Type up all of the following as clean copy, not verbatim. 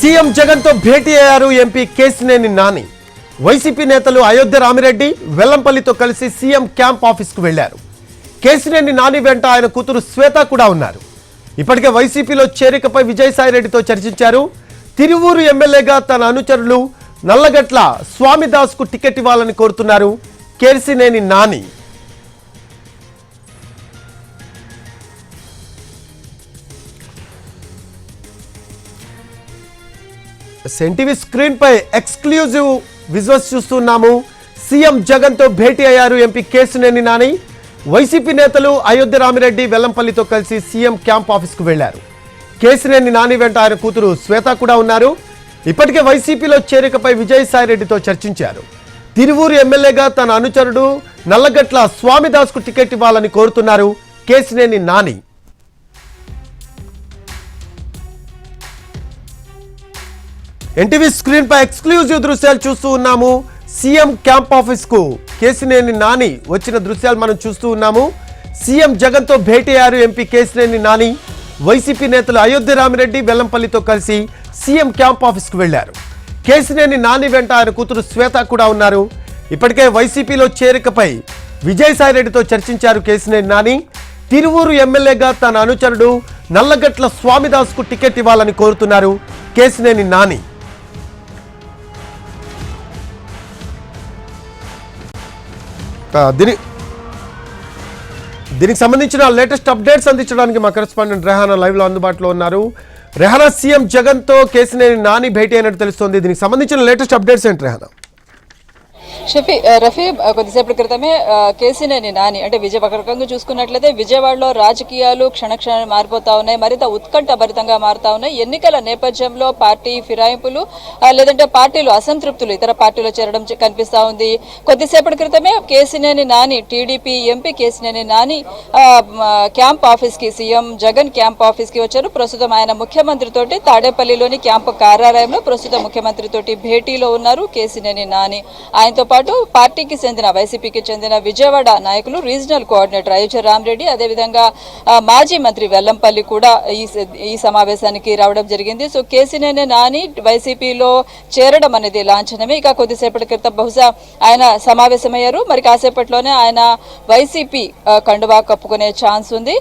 CM Jagan తో భేటీ అయ్యారు MP Kesineni Nani. YCP నేతలు అయోధ్య రామిరెడ్డి, వెల్లంపల్లితో కలిసి సీఎం క్యాంప్ ఆఫీస్ కు వెళ్లారు. కేసినేని నాని వెంట ఆయన కూతురు శ్వేత కూడా ఉన్నారు. ఇప్పటికే వైసీపీలో చేరికపై విజయసాయిరెడ్డితో చర్చించారు. తిరువూరు ఎమ్మెల్యేగా తన అనుచరులు నల్లగట్ల స్వామిదాస్ కు టికెట్ ఇవ్వాలని కోరుతున్నారు కేసినేని నాని. ఎన్టీవీ స్క్రీన్ పై ఎక్స్క్లూజివ్ విజువల్స్ చూస్తున్నాము. సీఎం జగన్ తో భేటీ అయ్యారు ఎంపీ కేసినేని నాని. వైసీపీ నేతలు అయోధ్య రామిరెడ్డి, వెల్లంపల్లితో కలిసి సీఎం క్యాంప్ ఆఫీస్ కు వెళ్లారు. కేసినేని నాని వెంట ఆయన కూతురు శ్వేత కూడా ఉన్నారు. ఇప్పటికే వైసీపీలో చేరికపై విజయసాయిరెడ్డితో చర్చించారు. తిరువూరు ఎమ్మెల్యేగా తన అనుచరుడు నల్లగట్ల స్వామిదాస్ కు టికెట్ ఇవ్వాలని కోరుతున్నారు కేసినేని నాని. ఎన్టీవీ స్క్రీన్ పై ఎక్స్క్లూజివ్ దృశ్యాలు చూస్తూ ఉన్నాము. సీఎం క్యాంప్ ఆఫీస్ కు కేసినేని నాని వచ్చిన దృశ్యాలు మనం చూస్తూ ఉన్నాము. సీఎం జగన్ తో భేటీ అయ్యారు ఎంపీ కేసినేని నాని. వైసీపీ నేతలు అయోధ్య రామిరెడ్డి, వెల్లంపల్లితో కలిసి సీఎం క్యాంప్ ఆఫీస్ కు వెళ్లారు. కేసినేని నాని వెంట ఆయన కూతురు శ్వేత కూడా ఉన్నారు. ఇప్పటికే వైసీపీలో చేరికపై విజయసాయిరెడ్డితో చర్చించారు కేసినేని నాని. తిరువూరు ఎమ్మెల్యేగా తన అనుచరుడు నల్లగట్ల స్వామిదాస్ కు టికెట్ ఇవ్వాలని కోరుతున్నారు కేసినేని నాని. దీనికి సంబంధించిన లేటెస్ట్ అప్డేట్స్ అందించడానికి మా కరెస్పాండెంట్ రెహానా లైవ్ లో అందుబాటులో ఉన్నారు. రెహానా, సీఎం జగన్ తో కేసినేని నాని భేటీ అయినట్టు తెలుస్తోంది. దీనికి సంబంధించిన లేటెస్ట్ అప్డేట్స్ ఏంటి రెహానా? రఫీ, కొద్దిసేపటి క్రితమే కేసినేని నాని అంటే ఒక రకంగా చూసుకున్నట్లయితే విజయవాడలో రాజకీయాలు క్షణక్షణాలు మారిపోతా ఉన్నాయి, మరింత ఉత్కంఠభరితంగా మారుతా ఉన్నాయి. ఎన్నికల నేపథ్యంలో పార్టీ ఫిరాయింపులు లేదంటే పార్టీలు అసంతృప్తులు ఇతర పార్టీలో చేరడం కనిపిస్తా ఉంది. కొద్దిసేపటి క్రితమే Kesineni Nani, TDP MP Kesineni Nani camp office కి, సీఎం జగన్ క్యాంప్ ఆఫీస్ కి వచ్చారు. ప్రస్తుతం ఆయన ముఖ్యమంత్రితోటి తాడేపల్లిలోని క్యాంపు కార్యాలయంలో ప్రస్తుతం ముఖ్యమంత్రితోటి భేటీలో ఉన్నారు కేసినేని నాని. ఆయనతో పాటు పార్టీకి చెందిన వైసీపీకి చెందిన విజయవాడ నాయకులు, రీజనల్ కోఆర్డినేటర్ అయోధ్య రామిరెడ్డి, అదేవిధంగా మాజీ మంత్రి వెల్లంపల్లి కూడా ఈ సమావేశానికి రావడం జరిగింది. సో కేసినేని నాని వైసీపీలో చేరడం అనేది లాంఛనమే. ఇక కొద్దిసేపటి క్రితం బహుశా ఆయన సమావేశమయ్యారు. మరి కాసేపట్లోనే ఆయన వైసీపీ కండువా కప్పుకునే ఛాన్స్ ఉంది.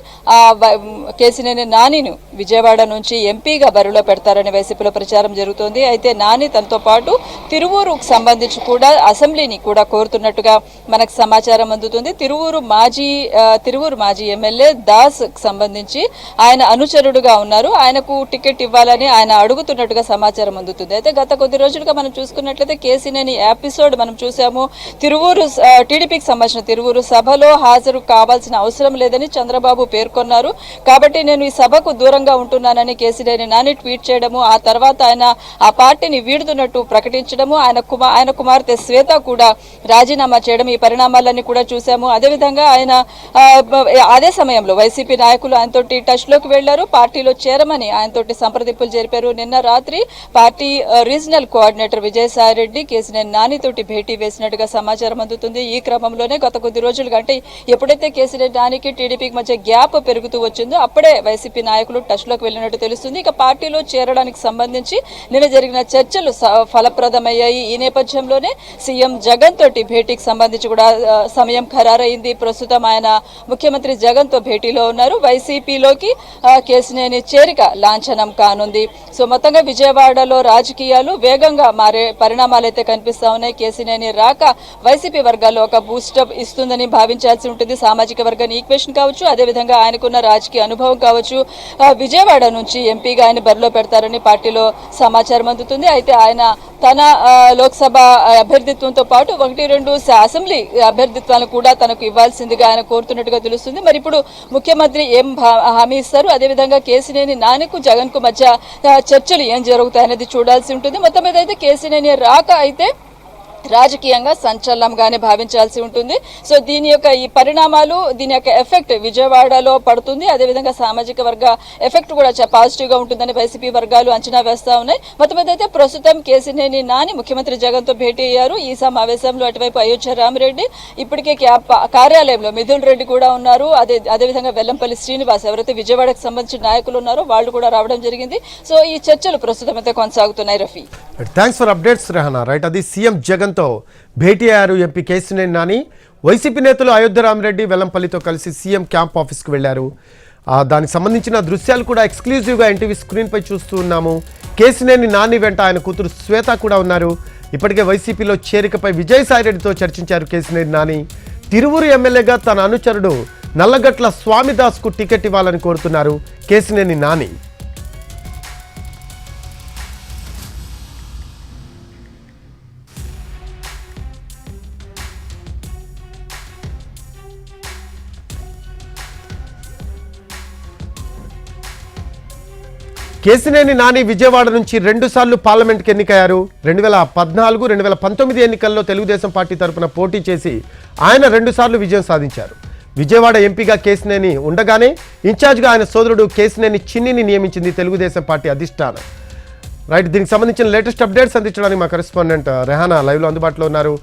కేసినేని నానిను విజయవాడ నుంచి ఎంపీగా బరిలో పెడతారని వైసీపీలో ప్రచారం జరుగుతోంది. అయితే నాని తనతో పాటు తిరువూరుకు సంబంధించి కూడా అసెంబ్లీని కూడా కోరుతున్నట్టుగా మనకు సమాచారం అందుతుంది. తిరువూరు మాజీ ఎమ్మెల్యే దాస్ సంబంధించి ఆయన అనుచరుడుగా ఉన్నారు. ఆయనకు టికెట్ ఇవ్వాలని ఆయన అడుగుతున్నట్టుగా సమాచారం అందుతుంది. అయితే గత కొద్ది రోజులుగా మనం చూసుకున్నట్లయితే కేసినేని ఎపిసోడ్ మనం చూసాము. టీడీపీకి సంబంధించిన తిరువూరు సభలో హాజరు కావాల్సిన అవసరం లేదని చంద్రబాబు పేర్కొన్నారు. కాబట్టి నేను ఈ సభకు దూరంగా ఉంటున్నానని కేసినేని నాని ట్వీట్ చేయడము, ఆ తర్వాత ఆయన ఆ పార్టీని వీడుతున్నట్టు ప్రకటించడము, ఆయన కుమార్తె శ్వేత కూడా రాజీనామా చేయడం, ఈ పరిణామాలన్నీ కూడా చూసాము. అదేవిధంగా ఆయన అదే సమయంలో వైసీపీ నాయకులు ఆయనతోటి టచ్ లోకి వెళ్లారు, పార్టీలో చేరమని ఆయనతోటి సంప్రదింపులు జరిపారు. నిన్న రాత్రి party regional coordinator Vijayasai Reddy Kesineni నానితోటి భేటీ వేసినట్టుగా సమాచారం అందుతుంది. ఈ క్రమంలోనే గత కొద్ది రోజులుగా అంటే ఎప్పుడైతే కేసినేని నానికి టీడీపీకి మధ్య గ్యాప్ పెరుగుతూ వచ్చిందో అప్పుడే వైసీపీ నాయకులు టచ్ లోకి వెళ్లినట్టు తెలుస్తుంది. ఇక పార్టీలో చేరడానికి సంబంధించి నిన్న జరిగిన చర్చలు ఫలప్రదమయ్యాయి. ఈ నేపథ్యంలోనే సీఎం జగన్ తోటి భేటీకి సంబంధించి కూడా సమయం ఖరారైంది. ప్రస్తుతం ఆయన ముఖ్యమంత్రి జగన్ తో భేటీలో ఉన్నారు. వైసీపీలోకి కేసినేని చేరిక లాంఛనం కానుంది. సో మొత్తంగా విజయవాడలో రాజకీయాలు వేగంగా మారే పరిణామాలు అయితే కనిపిస్తా ఉన్నాయి. కేసినేని రాక వైసీపీ వర్గాల్లో ఒక బూస్టప్ ఇస్తుందని భావించాల్సి ఉంటుంది. సామాజిక వర్గాన్ని ఈక్వేషన్ కావచ్చు, అదేవిధంగా ఆయనకున్న రాజకీయ అనుభవం కావచ్చు. విజయవాడ నుంచి ఎంపీగా ఆయన బరిలో పెడతారని పార్టీలో సమాచారం అందుతుంది. అయితే ఆయన తన లోక్సభ అభ్యర్థిత్వంతో పాటు 1-2 అసెంబ్లీ అభ్యర్థిత్వాలను కూడా తనకు ఇవ్వాల్సిందిగా ఆయన కోరుతున్నట్టుగా తెలుస్తుంది. మరి ఇప్పుడు ముఖ్యమంత్రి ఏం హామీ ఇస్తారు, అదేవిధంగా కేసినేని నానికు జగన్ కు మధ్య చర్చలు ఏం జరుగుతాయనేది చూడాల్సి ఉంటుంది. మొత్తం మీద అయితే కేసినేని రాక అయితే రాజకీయంగా సంచలనంగానే భావించాల్సి ఉంటుంది. సో దీని యొక్క ఈ పరిణామాలు, దీని యొక్క ఎఫెక్ట్ విజయవాడలో పడుతుంది. అదేవిధంగా సామాజిక వర్గ ఎఫెక్ట్ కూడా పాజిటివ్ గా ఉంటుందని వైసీపీ వర్గాలు అంచనా వేస్తా ఉన్నాయి. మొత్తం మీద అయితే ప్రస్తుతం కేసినేని నాని ముఖ్యమంత్రి జగన్ తో భేటీ అయ్యారు. ఈ సమావేశంలో అటువైపు అయోధ్య రామిరెడ్డి, ఇప్పటికే కార్యాలయంలో మిథున్ రెడ్డి కూడా ఉన్నారు. అదేవిధంగా వెల్లంపల్లి శ్రీనివాస్, ఎవరైతే విజయవాడకు సంబంధించిన నాయకులు ఉన్నారో వాళ్ళు కూడా రావడం జరిగింది. సో ఈ చర్చలు ప్రస్తుతం అయితే కొనసాగుతున్నాయి. Rafi, thanks for updates Rehana. Right, అది సీఎం జగన్తో భేటీ అయ్యారు ఎంపీ కేసినేని నాని. వైసీపీ నేతలు అయోధ్య రామిరెడ్డి, వెల్లంపల్లితో కలిసి సీఎం క్యాంప్ ఆఫీస్కి వెళ్లారు. దానికి సంబంధించిన దృశ్యాలు కూడా ఎక్స్క్లూజివ్గా ఎన్టీవీ స్క్రీన్పై చూస్తూ ఉన్నాము. కేసినేని నాని వెంట ఆయన కూతురు శ్వేత కూడా ఉన్నారు. ఇప్పటికే వైసీపీలో చేరికపై విజయసాయిరెడ్డితో చర్చించారు కేసినేని నాని. తిరువూరు ఎమ్మెల్యేగా తన అనుచరుడు నల్లగట్ల స్వామిదాస్కు టికెట్ ఇవ్వాలని కోరుతున్నారు కేసినేని నాని. కేసినేని నాని విజయవాడ నుంచి 2 సార్లు పార్లమెంట్కి ఎన్నికయ్యారు. 2014, 2019 ఎన్నికల్లో తెలుగుదేశం పార్టీ తరఫున పోటీ చేసి ఆయన 2 సార్లు విజయం సాధించారు. విజయవాడ ఎంపీగా కేసినేని ఉండగానే ఇన్ఛార్జ్గా ఆయన సోదరుడు కేసినేని చిన్నిని నియమించింది తెలుగుదేశం పార్టీ అధిష్టానం. రైట్, దీనికి సంబంధించిన లేటెస్ట్ అప్డేట్స్ అందించడానికి మా కరెస్పాండెంట్ రెహానా లైవ్లో అందుబాటులో ఉన్నారు.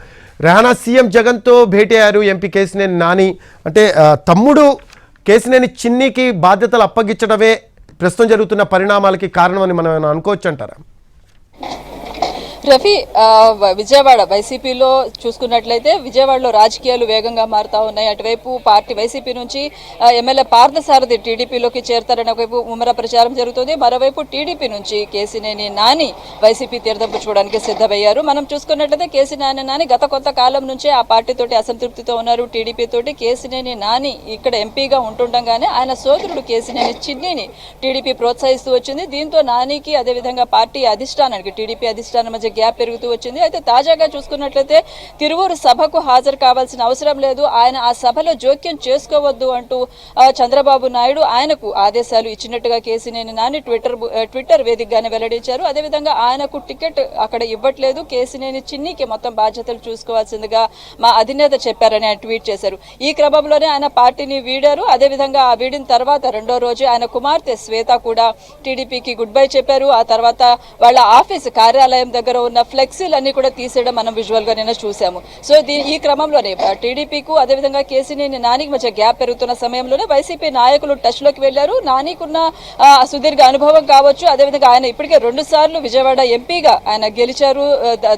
రెహానా, సీఎం జగన్తో భేటీ అయ్యారు ఎంపీ కేసినేని నాని. అంటే తమ్ముడు కేసినేని చిన్నికి బాధ్యతలు అప్పగించడమే ప్రస్తుతం జరుగుతున్న పరిణామాలకి కారణమని మనం అనుకోవచ్చు అంటారా? రఫీ, విజయవాడ వైసీపీలో చూసుకున్నట్లయితే విజయవాడలో రాజకీయాలు వేగంగా మారుతా ఉన్నాయి. అటువైపు పార్టీ వైసీపీ నుంచి ఎమ్మెల్యే పార్థసారథి టీడీపీలోకి చేరతారని ఒకవైపు ముమ్మర ప్రచారం జరుగుతుంది. మరోవైపు టీడీపీ నుంచి కేసినేని నాని వైసీపీ తీర్థపుచ్చుకోవడానికి సిద్ధమయ్యారు. మనం చూసుకున్నట్లయితే కేసినేని నాని గత కొంతకాలం నుంచే ఆ పార్టీతోటి అసంతృప్తితో ఉన్నారు. టీడీపీ తోటి కేసినేని నాని ఇక్కడ ఎంపీగా ఉంటుండగానే ఆయన సోదరుడు కేసినేని చిన్నిని టీడీపీ ప్రోత్సహిస్తూ వచ్చింది. దీంతో నానికి అదేవిధంగా పార్టీ అధిష్టానానికి టీడీపీ అధిష్టానం మధ్య గ్యాప్ పెరుగుతూ వచ్చింది. అయితే తాజాగా చూసుకున్నట్లయితే తిరువూరు సభకు హాజరు కావాల్సిన అవసరం లేదు, ఆయన ఆ సభలో జోక్యం చేసుకోవద్దు అంటూ చంద్రబాబు నాయుడు ఆయనకు ఆదేశాలు ఇచ్చినట్టుగా కేసినేని నాని ట్విట్టర్ వేదికగానే వెల్లడించారు. అదేవిధంగా ఆయనకు టికెట్ అక్కడ ఇవ్వట్లేదు, కేసినేని చిన్నికి మొత్తం బాధ్యతలు చూసుకోవాల్సిందిగా మా అధినేత చెప్పారని ఆయన ట్వీట్ చేశారు. ఈ క్రమంలోనే ఆయన పార్టీని వీడారు. అదేవిధంగా ఆ వీడిన తర్వాత 2వ రోజు ఆయన కుమార్తె శ్వేత కూడా టీడీపీకి గుడ్ బై చెప్పారు. ఆ తర్వాత వాళ్ళ ఆఫీస్ కార్యాలయం దగ్గర ఉన్న ఫ్లెక్సీలన్నీ కూడా తీసేయడం మనం విజువల్ గా నిన్న చూసాము. సో ఈ క్రమంలోనే టీడీపీకు అదేవిధంగా కేసినేని నానికి మధ్య గ్యాప్ పెరుగుతున్న సమయంలోనే వైసీపీ నాయకులు టచ్ లోకి వెళ్లారు. నానికున్న సుదీర్ఘ అనుభవం కావచ్చు, అదేవిధంగా ఆయన ఇప్పటికే 2 సార్లు విజయవాడ ఎంపీగా ఆయన గెలిచారు.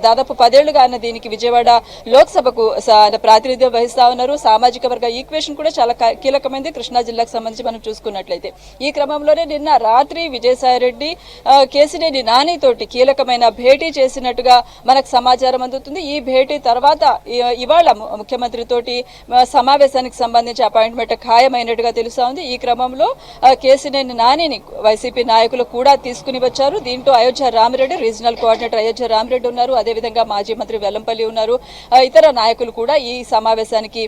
దాదాపు 10 ఏళ్లుగా ఆయన దీనికి విజయవాడ లోక్సభకు ప్రాతినిధ్యం వహిస్తా ఉన్నారు. సామాజిక వర్గ ఈక్వేషన్ కూడా చాలా కీలకమైంది కృష్ణా జిల్లాకు సంబంధించి మనం చూసుకున్నట్లయితే. ఈ క్రమంలోనే నిన్న రాత్రి విజయసాయిరెడ్డి కేసినేని నాని తోటి కీలకమైన భేటీ చేసినట్టుగా మనకు సమాచారం అందుతుంది. ఈ భేటీ తర్వాత ఇవాళ ముఖ్యమంత్రి తోటి సమావేశానికి సంబంధించి అపాయింట్మెంట్ ఖాయమైనట్టుగా తెలుస్తా ఉంది. ఈ క్రమంలో కేసినేని నానిని వైసీపీ నాయకులు కూడా తీసుకుని వచ్చారు. దీంతో అయోధ్య రామిరెడ్డి, రీజనల్ కోఆర్డినేటర్ అయోధ్య రామిరెడ్డి ఉన్నారు, అదేవిధంగా మాజీ మంత్రి వెల్లంపల్లి ఉన్నారు, ఇతర నాయకులు కూడా ఈ సమావేశానికి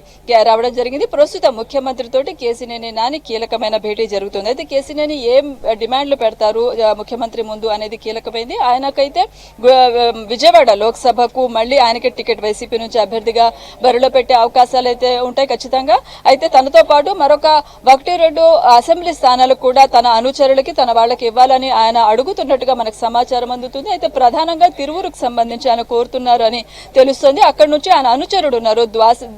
రావడం జరిగింది. ప్రస్తుతం ముఖ్యమంత్రి తోటి కేసినేని నాని కీలకమైన భేటీ జరుగుతుంది. అయితే కేసినేని ఏం డిమాండ్లు పెడతారు ముఖ్యమంత్రి ముందు అనేది కీలకమైంది. ఆయనకైతే విజయవాడ లోక్సభకు మళ్ళీ ఆయనకి టికెట్ వైసీపీ నుంచి అభ్యర్థిగా బరిలో పెట్టే అవకాశాలు అయితే ఉంటాయి ఖచ్చితంగా. అయితే తనతో పాటు మరొక 1-2 అసెంబ్లీ స్థానాలు కూడా తన అనుచరులకి తన వాళ్ళకి ఇవ్వాలని ఆయన అడుగుతున్నట్టుగా మనకు సమాచారం అందుతుంది. అయితే ప్రధానంగా తిరువూరుకు సంబంధించి ఆయన కోరుతున్నారు అని తెలుస్తుంది. అక్కడి నుంచి ఆయన అనుచరుడు ఉన్నారు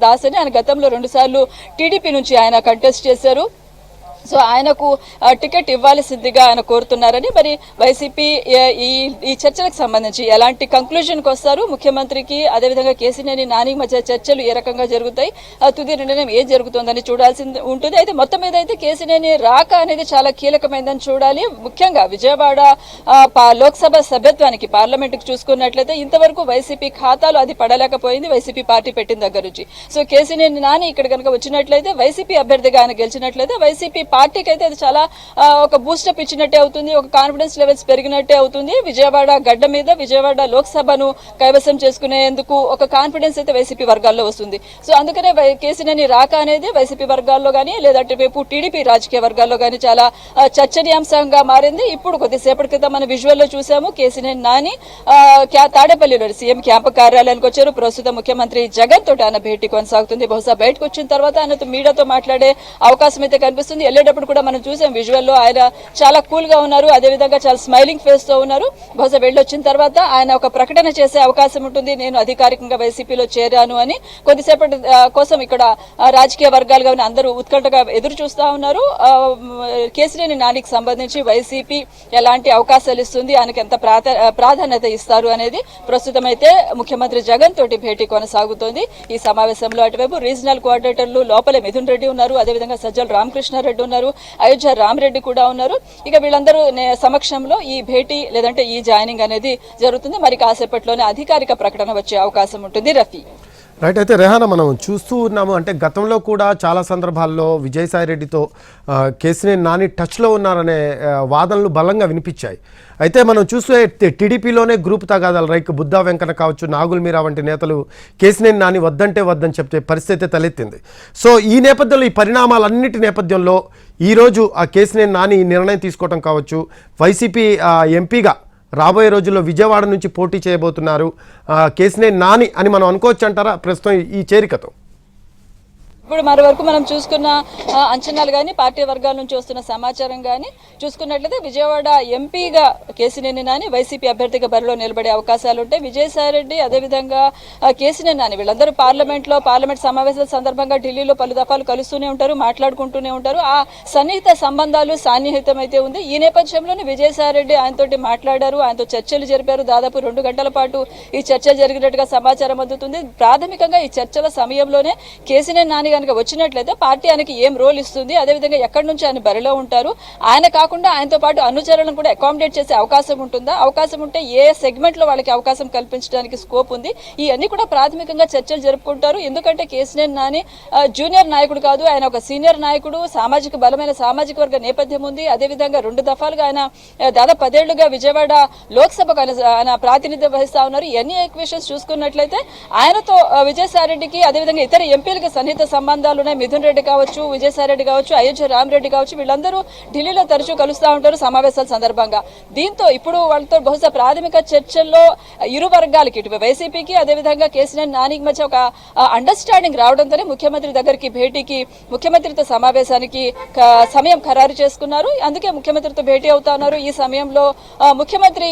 దాస్ అని, ఆయన గతంలో 2 సార్లు టీడీపీ నుంచి ఆయన కంటెస్ట్ చేశారు. సో ఆయనకు టికెట్ ఇవ్వాల్సిందిగా ఆయన కోరుతున్నారని, మరి వైసీపీ ఈ చర్చలకు సంబంధించి ఎలాంటి కంక్లూజన్కి వస్తారు, ముఖ్యమంత్రికి అదేవిధంగా కేసినేని నాని మధ్య చర్చలు ఏ రకంగా జరుగుతాయి, తుది నిర్ణయం ఏం జరుగుతుందని చూడాల్సి ఉంటుంది. అయితే మొత్తం మీద అయితే కేసినేని రాక అనేది చాలా కీలకమైందని చూడాలి. ముఖ్యంగా విజయవాడ లోక్సభ సభ్యత్వానికి పార్లమెంటుకు చూసుకున్నట్లయితే ఇంతవరకు వైసీపీ ఖాతాలో అది పడలేకపోయింది వైసీపీ పార్టీ పెట్టిన దగ్గర నుంచి. సో కేసినేని నాని ఇక్కడ కనుక వచ్చినట్లయితే వైసీపీ అభ్యర్థిగా ఆయన గెలిచినట్లయితే వైసీపీ పార్టీకి అయితే అది చాలా ఒక బూస్టప్ ఇచ్చినట్టే అవుతుంది, ఒక కాన్ఫిడెన్స్ లెవెల్స్ పెరిగినట్టే అవుతుంది. విజయవాడ గడ్డ మీద విజయవాడ లోక్సభను కైవసం చేసుకునేందుకు ఒక కాన్ఫిడెన్స్ అయితే వైసీపీ వర్గాల్లో వస్తుంది. సో అందుకనే కేసీనేని రాక అనేది వైసీపీ వర్గాల్లో కానీ లేదంటే వైపు టీడీపీ రాజకీయ వర్గాల్లో కానీ చాలా చర్చనీయాంశంగా మారింది. ఇప్పుడు కొద్దిసేపటి క్రితం మన విజువల్లో చూసాము, కేసీనేని నాని తాడేపల్లిలో సీఎం క్యాంపు కార్యాలయానికి వచ్చారు. ప్రస్తుతం ముఖ్యమంత్రి జగన్ తోటి ఆయన భేటీ కొనసాగుతుంది. బహుశా బయటకు వచ్చిన తర్వాత ఆయనతో మీడియాతో మాట్లాడే అవకాశం అయితే కనిపిస్తుంది. వెళ్ళేటప్పుడు కూడా మనం చూసాం విజువల్లో ఆయన చాలా కూల్ గా ఉన్నారు, అదేవిధంగా చాలా స్మైలింగ్ ఫేస్ తో ఉన్నారు. బహుశా వెళ్ళొచ్చిన తర్వాత ఆయన ఒక ప్రకటన చేసే అవకాశం ఉంటుంది, నేను అధికారికంగా వైసీపీలో చేరాను అని. కొద్దిసేపటి కోసం ఇక్కడ రాజకీయ వర్గాలుగా అందరూ ఉత్కంఠగా ఎదురు చూస్తా ఉన్నారు. కేసీనేని నానికి సంబంధించి వైసీపీ ఎలాంటి అవకాశాలు ఇస్తుంది, ఆయనకి ఎంత ప్రాధాన్యత ఇస్తారు అనేది ప్రస్తుతం అయితే ముఖ్యమంత్రి జగన్ తోటి భేటీ కొనసాగుతోంది. ఈ సమావేశంలో అటువైపు రీజనల్ కోఆర్డినేటర్లు లోపలే మిథున్ రెడ్డి ఉన్నారు, అదేవిధంగా సజ్జల రామకృష్ణారెడ్డి ఉన్నారు, అయోధ్య రామరెడ్డి కూడా ఉన్నారు. ఇక వీళ్ళందరూ సమక్షంలో ఈ భేటీ లేదంటే ఈ జాయినింగ్ అనేది జరుగుతుంది. మరి కాసేపట్లోనే అధికారిక ప్రకటన వచ్చే అవకాశం ఉంటుంది. రఫీ రైట్. అయితే రెహానా, మనం చూస్తూ ఉన్నాము అంటే గతంలో కూడా చాలా సందర్భాల్లో విజయసాయి రెడ్డితో కేసీనేని నాని టచ్లో ఉన్నారనే వాదనలు బలంగా వినిపించాయి. అయితే మనం చూస్తే టీడీపీలోనే గ్రూప్ తగాదాలు, రైక్ బుద్ధా వెంకన్న కావచ్చు, నాగుల్ మీరా వంటి నేతలు కేసీనేని నాని వద్దంటే వద్దని చెప్తే పరిస్థితి తలెత్తింది. సో ఈ నేపథ్యంలో, ఈ పరిణామాలన్నిటి నేపథ్యంలో ఈరోజు ఆ కేసీనేని నాని నిర్ణయం తీసుకోవడం కావచ్చు, వైసీపీ ఎంపీగా రాబోయే రోజుల్లో విజయవాడ నుంచి పోటీ చేయబోతున్నారు కేసీనేని నాని అని మనం అనుకోవచ్చు అంటారా ప్రస్తుతం ఈ చేరికతో? ఇప్పుడు మరి వరకు మనం చూసుకున్న అంచనాలు కానీ పార్టీ వర్గాల నుంచి వస్తున్న సమాచారం కానీ చూసుకున్నట్లయితే విజయవాడ ఎంపీగా కేసీనేని నాని వైసీపీ అభ్యర్థిగా బరిలో నిలబడే అవకాశాలు ఉంటాయి. విజయసాయిరెడ్డి అదేవిధంగా కేసీనేని నాని వీళ్ళందరూ పార్లమెంట్ సమావేశాల సందర్భంగా ఢిల్లీలో పలు దఫాలు కలుస్తూనే ఉంటారు, మాట్లాడుకుంటూనే ఉంటారు. ఆ సన్నిహిత సంబంధాలు సాన్నిహితం అయితే ఉంది. ఈ నేపథ్యంలోనే విజయసాయిరెడ్డి ఆయనతోటి మాట్లాడారు, ఆయనతో చర్చలు జరిపారు. దాదాపు 2 గంటల పాటు ఈ చర్చ జరిగినట్టుగా సమాచారం అందుతుంది. ప్రాథమికంగా ఈ చర్చల సమయంలోనే కేసీనేని నాని కనుక వచ్చినట్లయితే పార్టీ ఆయనకి ఏం రోల్ ఇస్తుంది, అదేవిధంగా ఎక్కడి నుంచి ఆయన బరిలో ఉంటారు, ఆయన కాకుండా ఆయనతో పాటు అనుచరులను కూడా అకామిడేట్ చేసే అవకాశం ఉంటుందా, అవకాశం ఉంటే ఏ సెగ్మెంట్ లో వాళ్ళకి అవకాశం కల్పించడానికి స్కోప్ ఉంది, ఇవన్నీ కూడా ప్రాథమికంగా చర్చలు జరుపుకుంటారు. ఎందుకంటే కేసీనేని నాని జూనియర్ నాయకుడు కాదు, ఆయన ఒక సీనియర్ నాయకుడు, బలమైన సామాజిక వర్గ నేపథ్యం ఉంది. అదేవిధంగా 2 దఫాలుగా ఆయన దాదాపు 10 ఏళ్లుగా విజయవాడ లోక్సభకు ఆయన ప్రాతినిధ్యం వహిస్తా ఉన్నారు. ఇవన్నీ ఈక్వేషన్స్ చూసుకున్నట్లయితే ఆయనతో విజయసాయిరెడ్డికి అదేవిధంగా ఇతర ఎంపీలకు సన్నిహిత సంబంధాలు ఉన్నాయి. మిథున్ రెడ్డి కావచ్చు, విజయసాయిరెడ్డి కావచ్చు, అయోధ్య రామరెడ్డి కావచ్చు, వీళ్ళందరూ ఢిల్లీలో తరచూ కలుస్తూ ఉంటారు సమావేశాల సందర్భంగా. దీంతో ఇప్పుడు వాళ్ళతో బహుశా ప్రాథమిక చర్చల్లో ఇరు వర్గాలకి ఇటు వైసీపీకి అదేవిధంగా కేసీనేని నానికి మధ్య ఒక అండర్స్టాండింగ్ రావడంతోనే ముఖ్యమంత్రి దగ్గరికి భేటీకి ముఖ్యమంత్రితో సమావేశానికి సమయం ఖరారు చేసుకున్నారు. అందుకే ముఖ్యమంత్రితో భేటీ అవుతా ఉన్నారు. ఈ సమయంలో ముఖ్యమంత్రి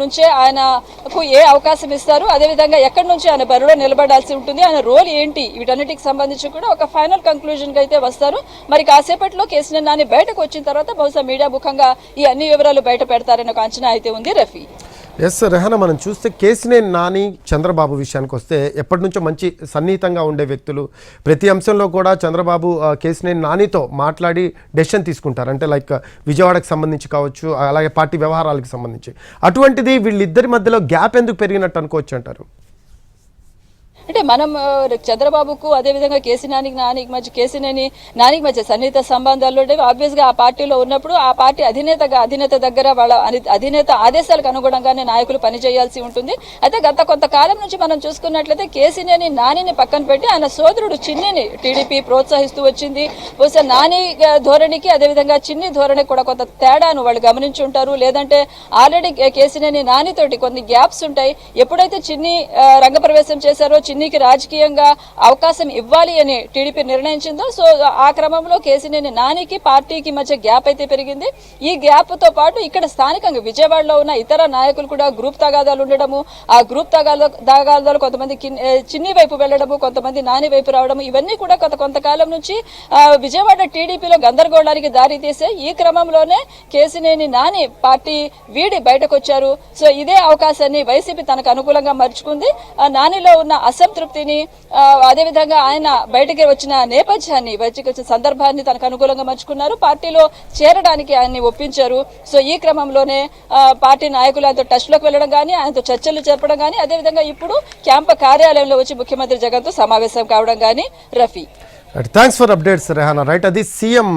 నుంచే ఆయనకు ఏ అవకాశం ఇస్తారు, అదేవిధంగా ఎక్కడి నుంచి ఆయన బరిలో నిలబడాల్సి ఉంటుంది, ఆయన రోల్ ఏంటి, వీటన్నిటికి సంబంధించి కూడా ఒక ఫైనల్ కంక్లూజన్ కి అయితే వస్తారు. మరి కాసేపట్లో కేసీనేని నాని బయటకు వచ్చిన తర్వాత బహుశా మీడియా ముఖంగా ఈ అన్ని వివరాలు బయట పెడతారని ఒక అంచనా అయితే ఉంది. రఫీ ఎస్ రెహానా, మనం చూస్తే కేసీనేని నాని చంద్రబాబు విషయానికి వస్తే ఎప్పటి నుంచో మంచి సన్నిహితంగా ఉండే వ్యక్తులు. ప్రతి అంశంలో కూడా చంద్రబాబు కేసీనేని నానితో మాట్లాడి డెసిషన్ తీసుకుంటారు, అంటే లైక్ విజయవాడకు సంబంధించి కావచ్చు, అలాగే పార్టీ వ్యవహారాలకు సంబంధించి. అటువంటిది వీళ్ళిద్దరి మధ్యలో గ్యాప్ ఎందుకు పెరిగినట్టు అనుకోవచ్చు అంటారు? అంటే మనం చంద్రబాబుకు అదేవిధంగా కేసీనేని నానికి మధ్య సన్నిహిత సంబంధాలు ఉండేవి. ఆబ్వియస్ గా ఆ పార్టీలో ఉన్నప్పుడు ఆ పార్టీ అధినేత దగ్గర వాళ్ళ అధినేత ఆదేశాలకు అనుగుణంగానే నాయకులు పనిచేయాల్సి ఉంటుంది. అయితే గత కొంతకాలం నుంచి మనం చూసుకున్నట్లయితే కేసీనేని నానిని పక్కన పెట్టి ఆయన సోదరుడు చిన్నిని టీడీపీ ప్రోత్సహిస్తూ వచ్చింది. బహుశా నాని ధోరణికి అదేవిధంగా చిన్ని ధోరణికి కూడా కొంత తేడాను వాళ్ళు గమనించి ఉంటారు. లేదంటే ఆల్రెడీ కేసీనేని నానితోటి కొన్ని గ్యాప్స్ ఉంటాయి. ఎప్పుడైతే చిన్ని రంగప్రవేశం చేశారో, చిన్నికి రాజకీయంగా అవకాశం ఇవ్వాలి అని టీడీపీ నిర్ణయించిందో, సో ఆ క్రమంలో కేసీనేని నానికి పార్టీకి మధ్య గ్యాప్ అయితే పెరిగింది. ఈ గ్యాప్ తో పాటు ఇక్కడ స్థానికంగా విజయవాడలో ఉన్న ఇతర నాయకులు కూడా గ్రూప్ తగాదాలు ఉండడము, ఆ గ్రూప్ తగాదాలు కొంతమంది చిన్ని వైపు వెళ్లడము, కొంతమంది నాని వైపు రావడము, ఇవన్నీ కూడా కొంతకాలం నుంచి విజయవాడ టీడీపీలో గందరగోళానికి దారి తీసే ఈ క్రమంలోనే కేసీనేని నాని పార్టీ వీడి బయటకు వచ్చారు. సో ఇదే అవకాశాన్ని వైసీపీ తనకు అనుకూలంగా మర్చుకుంది. నానిలో ఉన్న అసంతృప్తిని అదేవిధంగా ఆయన బయటికి వచ్చిన నేపథ్యాన్ని బయటికి వచ్చిన సందర్భాన్ని తనకు అనుకూలంగా మర్చుకున్నారు. పార్టీలో చేరడానికి ఆయన్ని ఒప్పించారు. సో ఈ క్రమంలోనే పార్టీ నాయకులు ఆయనతో టచ్ లోకి వెళ్ళడం కానీ, ఆయనతో చర్చలు జరపడం కానీ, అదేవిధంగా ఇప్పుడు క్యాంపు కార్యాలయంలో వచ్చి ముఖ్యమంత్రి జగన్తో సమావేశం కావడం కానీ. Rafi thanks for updates Rehana. Right, అది సీఎం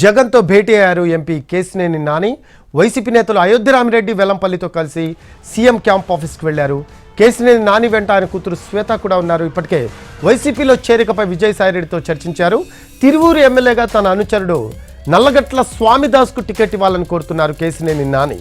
జగన్తో భేటీ అయ్యారు ఎంపీ కేసినేని నాని. వైసీపీ నేతలు అయోధ్య రామిరెడ్డి వెల్లంపల్లితో కలిసి సీఎం క్యాంప్ ఆఫీస్కి వెళ్లారు. కేసినేని నాని వెంట ఆయన కూతురు శ్వేత కూడా ఉన్నారు. ఇప్పటికే వైసీపీలో చేరికపై విజయసాయిరెడ్డితో చర్చించారు. తిరువూరు ఎమ్మెల్యేగా తన అనుచరుడు నల్లగట్ల స్వామిదాస్కు టికెట్ ఇవ్వాలని కోరుతున్నారు కేసినేని నాని.